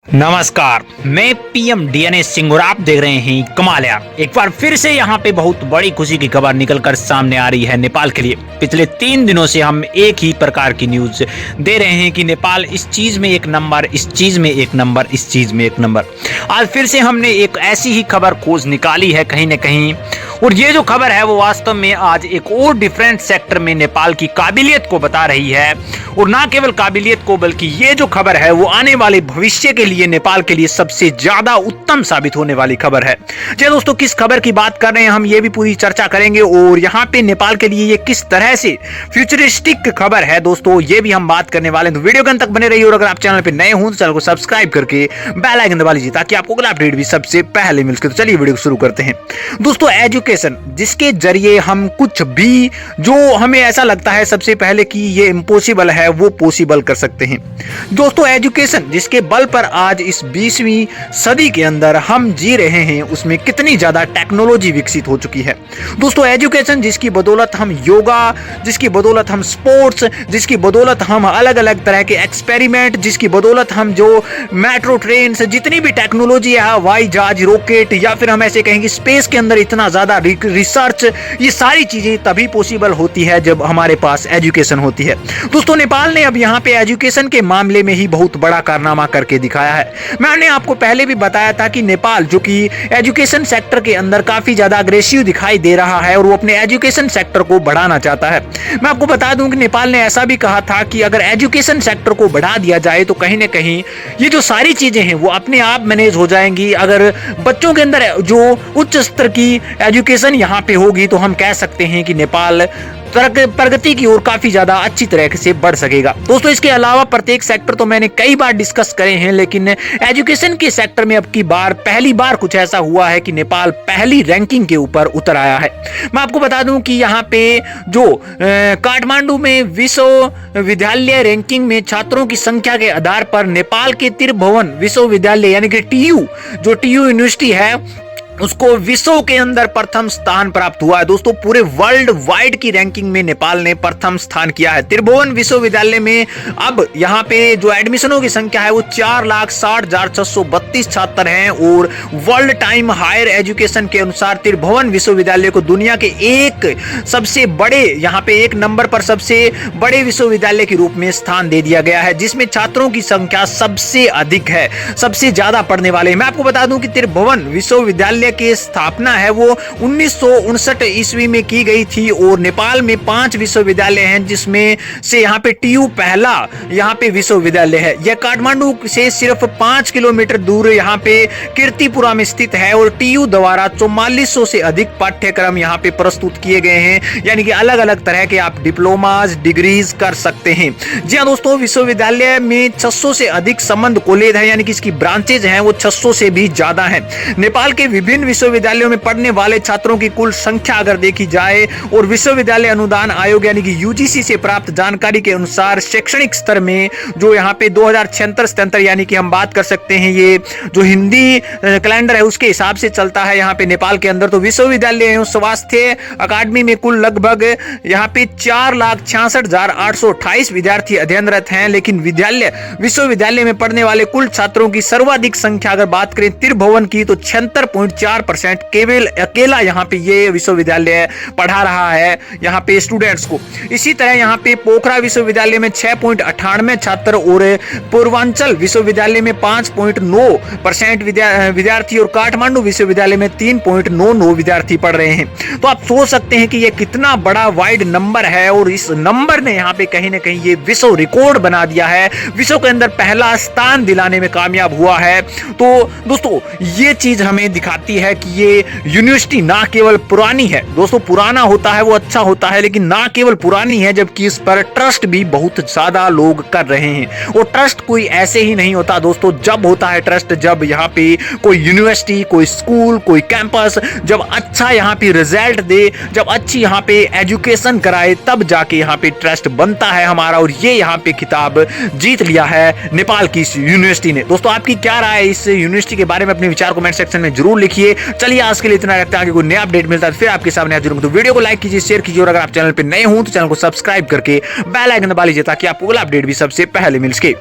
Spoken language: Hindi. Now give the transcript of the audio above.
नमस्कार, मैं पीएम डीएनए सिंह और आप देख रहे हैं कमाल यार। एक बार फिर से यहाँ पे बहुत बड़ी खुशी की खबर निकलकर सामने आ रही है नेपाल के लिए। पिछले 3 दिनों से हम एक ही प्रकार की न्यूज दे रहे हैं कि नेपाल इस चीज में एक नंबर, इस चीज में एक नंबर, इस चीज में एक नंबर। आज फिर से हमने एक ऐसी ही खबर खोज निकाली है कहीं न कहीं, और ये जो खबर है वो वास्तव में आज एक और डिफरेंट सेक्टर में नेपाल की काबिलियत को बता रही है। और ना केवल काबिलियत को, बल्कि ये जो खबर है वो आने वाले भविष्य के लिए नेपाल के लिए सबसे ज्यादा उत्तम साबित होने वाली खबर है। जी दोस्तों, किस खबर की बात कर रहे हैं हम ये भी पूरी चर्चा करेंगे, और यहाँ पे नेपाल के लिए ये किस तरह से फ्यूचरिस्टिक खबर है दोस्तों, ये भी हम बात करने वाले हैं। तो वीडियो के अंत तक बने रहिए, और अगर आप चैनल पे नए हो तो चैनल को सब्सक्राइब करके बेल आइकन दबा लीजिए ताकि आपको अगला अपडेट भी सबसे पहले मिल सके। तो चलिए वीडियो शुरू करते हैं दोस्तों। एजुकेशन जिसके जरिए हम कुछ भी जो हमें ऐसा लगता है सबसे पहले कि ये इम्पॉसिबल है वो पॉसिबल कर सकते हैं दोस्तों। एजुकेशन जिसके बल पर आज इस 20वीं सदी के अंदर हम जी रहे हैं, उसमें कितनी ज्यादा टेक्नोलॉजी विकसित हो चुकी है दोस्तों। एजुकेशन जिसकी बदौलत हम योगा, जिसकी बदौलत हम स्पोर्ट्स, जिसकी बदौलत हम अलग अलग तरह के एक्सपेरिमेंट, जिसकी बदौलत हम जो मेट्रो ट्रेन से जितनी भी टेक्नोलॉजी है, हवाई जहाज, रॉकेट, या फिर हम ऐसे कहेंगे स्पेस के अंदर इतना ज्यादा रिसर्च, ये सारी चीजें तभी पॉसिबल होती है जब हमारे पास एजुकेशन होती है दोस्तों। नेपाल ने अब यहाँ पे एजुकेशन के मामले में ही बहुत बड़ा कारनामा करके दिखाया है। मैंने आपको पहले भी बताया था कि नेपाल जो कि एजुकेशन सेक्टर के अंदर काफी ज्यादा अग्रेसिव दिखाई दे रहा है और वो अपने एजुकेशन सेक्टर को बढ़ाना चाहता है। मैं आपको बता दूं कि नेपाल ने ऐसा भी कहा था कि अगर एजुकेशन सेक्टर को बढ़ा दिया जाए तो कहीं ना कहीं ये जो सारी चीजें हैं वो अपने आप मैनेज हो जाएंगी। अगर बच्चों के अंदर जो उच्च स्तर की एजुकेशन यहाँ पे होगी तो हम कह सकते हैं कि नेपाल प्रगति की ओर काफी ज्यादा अच्छी तरह से बढ़ सकेगा दोस्तों। इसके अलावा प्रत्येक सेक्टर तो मैंने कई बार डिस्कस करे हैं, लेकिन एजुकेशन के सेक्टर में अब की बार पहली बार कुछ ऐसा हुआ है कि नेपाल पहली रैंकिंग के ऊपर उतर आया है। मैं आपको बता दूं कि यहाँ पे जो काठमांडू में विश्वविद्यालय रैंकिंग में छात्रों की संख्या के आधार पर नेपाल के त्रिभुवन विश्वविद्यालय यानी कि टीयू, जो टीयू यूनिवर्सिटी है, उसको विश्व के अंदर प्रथम स्थान प्राप्त हुआ है दोस्तों। पूरे वर्ल्ड वाइड की रैंकिंग में नेपाल ने प्रथम स्थान किया है। त्रिभुवन विश्वविद्यालय में अब यहाँ पे जो एडमिशनों की संख्या है वो 4,60,632 छात्र हैं, और वर्ल्ड टाइम हायर एजुकेशन के अनुसार त्रिभुवन विश्वविद्यालय को दुनिया के एक सबसे बड़े, यहाँ पे एक नंबर पर सबसे बड़े विश्वविद्यालय के रूप में स्थान दे दिया गया है, जिसमें छात्रों की संख्या सबसे अधिक है, सबसे ज्यादा पढ़ने वाले। मैं आपको बता दूं कि त्रिभुवन विश्वविद्यालय की स्थापना है वो 1959 ईस्वी में की गई थी, और नेपाल में 5 विश्वविद्यालय हैं, जिसमें से यहाँ पे टीयू पहला यहाँ पे विश्वविद्यालय है। यह काठमांडू से सिर्फ 5 किलोमीटर दूर यहाँ पे कीर्तिपुरा में स्थित है, और टीयू द्वारा 4400 से अधिक पाठ्यक्रम यहाँ पे प्रस्तुत किए गए हैं, यानी कि अलग अलग तरह के आप डिप्लोमाज, डिग्रीज कर सकते हैं। जी हाँ दोस्तों, विश्वविद्यालय में 600 से अधिक संबंध कॉलेज है, यानी कि इसकी ब्रांचेज हैं वो 600 से भी ज्यादा है। नेपाल के विभिन्न विश्वविद्यालयों में पढ़ने वाले छात्रों की कुल संख्या अगर देखी जाए, और विश्वविद्यालय अनुदान आयोग यानी कि यूजीसी से प्राप्त जानकारी के अनुसार शैक्षणिक स्तर में जो यहाँ पे 2076-77 यानी कि हम बात कर सकते हैं, ये जो हिंदी कैलेंडर है उसके हिसाब से चलता है यहाँ पे नेपाल के अंदर, तो विश्वविद्यालय एवं स्वास्थ्य अकादमी में कुल लगभग यहाँ पे 4,66,828 विद्यार्थी अध्ययनरत हैं। लेकिन विश्वविद्यालय में पढ़ने वाले कुल छात्रों की सर्वाधिक संख्या अगर बात करें त्रिभुवन की तो 76.4% केवल अकेला यहाँ पे ये विश्वविद्यालय पढ़ा रहा है यहाँ पे स्टूडेंट्स को। इसी तरह यहाँ पे पोखरा विश्वविद्यालय में 6.98 छात्र, और पूर्वांचल विश्वविद्यालय में 5.9% विद्यार्थी, और काठमांडू विश्वविद्यालय में 3.99 विद्यार्थी पढ़ रहे हैं। तो आप सोच सकते हैं कि ये कितना बड़ा वाइड नंबर है, और इस नंबर ने यहाँ पे कहीं ना कहीं ये विश्व रिकॉर्ड बना दिया है, विश्व के अंदर पहला स्थान दिलाने में कामयाब हुआ है। तो दोस्तों ये चीज हमें दिखाती है कि ये यूनिवर्सिटी ना केवल पुरानी है दोस्तों, पुराना होता है वो अच्छा होता है, लेकिन ना केवल पुरानी है जबकि इस पर ट्रस्ट भी बहुत ज्यादा लोग कर रहे हैं। और ट्रस्ट कोई ऐसे ही नहीं होता दोस्तों, जब होता है ट्रस्ट जब यहाँ पे कोई यूनिवर्सिटी, कोई स्कूल, कोई कैंपस जब अच्छा यहाँ पे रिजल्ट दे, जब अच्छी यहाँ पे एजुकेशन कराए, तब जाके यहाँ पे ट्रस्ट बनता है हमारा। और ये यहाँ पे खिताब जीत लिया है नेपाल की यूनिवर्सिटी ने। दोस्तों आपकी क्या राय है इस यूनिवर्सिटी के बारे में, अपने विचार कमेंट सेक्शन में जरूर लिखिए। चलिए आज के लिए इतना रखते हैं, आगे कोई नया अपडेट मिलता है फिर आपके सामने जरूर। तो वीडियो को लाइक कीजिए, शेयर कीजिए, और अगर आप चैनल पे नए हो तो चैनल को सब्सक्राइब करके बेल आइकन दबा लीजिए ताकि आपको अगला अपडेट भी सबसे पहले मिल सके।